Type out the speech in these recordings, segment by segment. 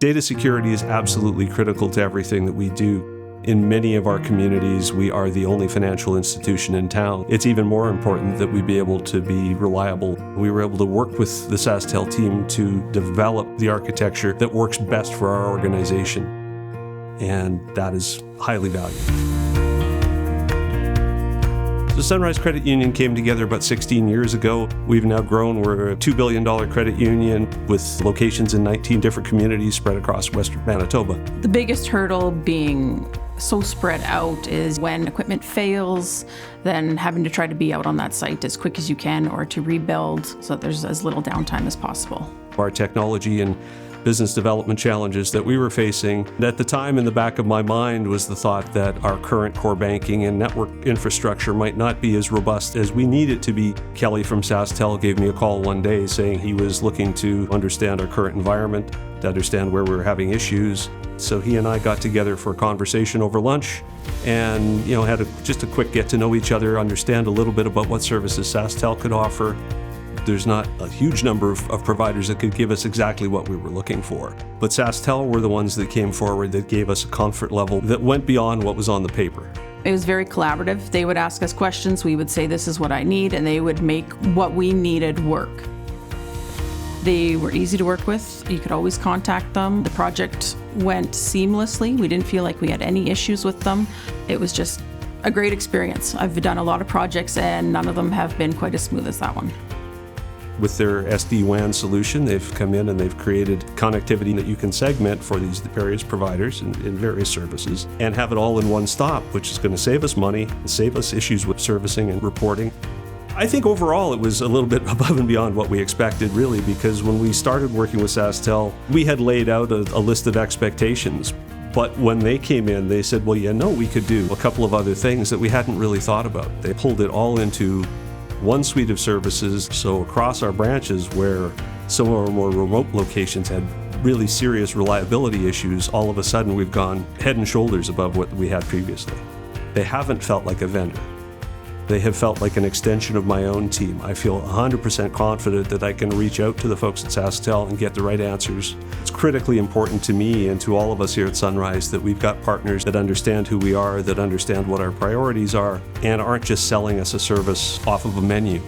Data security is absolutely critical to everything that we do. In many of our communities, we are the only financial institution in town. It's even more important that we be able to be reliable. We were able to work with the SaskTel team to develop the architecture that works best for our organization, and that is highly valued. The Sunrise Credit Union came together about 16 years ago. We've now grown. We're a $2 billion credit union with locations in 19 different communities spread across western Manitoba. The biggest hurdle being so spread out is when equipment fails, then having to try to be out on that site as quick as you can or to rebuild so that there's as little downtime as possible. Our technology and business development challenges that we were facing, at the time in the back of my mind was the thought that our current core banking and network infrastructure might not be as robust as we need it to be. Kelly from SaskTel gave me a call one day saying he was looking to understand our current environment, to understand where we were having issues. So he and I got together for a conversation over lunch and had just a quick get to know each other, understand a little bit about what services SaskTel could offer. There's not a huge number of providers that could give us exactly what we were looking for. But SaskTel were the ones that came forward that gave us a comfort level that went beyond what was on the paper. It was very collaborative. They would ask us questions, we would say this is what I need, and they would make what we needed work. They were easy to work with. You could always contact them. The project went seamlessly. We didn't feel like we had any issues with them. It was just a great experience. I've done a lot of projects and none of them have been quite as smooth as that one. With their SD-WAN solution, they've come in and they've created connectivity that you can segment for these various providers and various services and have it all in one stop, which is going to save us money and save us issues with servicing and reporting. I think overall it was a little bit above and beyond what we expected, really, because when we started working with SaskTel, we had laid out a list of expectations. But when they came in, they said, well, we could do a couple of other things that we hadn't really thought about. They pulled it all into one suite of services. So across our branches where some of our more remote locations had really serious reliability issues, all of a sudden we've gone head and shoulders above what we had previously. They haven't felt like a vendor. They have felt like an extension of my own team. I feel 100% confident that I can reach out to the folks at SaskTel and get the right answers. It's critically important to me and to all of us here at Sunrise that we've got partners that understand who we are, that understand what our priorities are, and aren't just selling us a service off of a menu.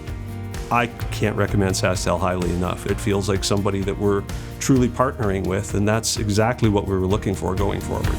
I can't recommend SaskTel highly enough. It feels like somebody that we're truly partnering with, and that's exactly what we were looking for going forward.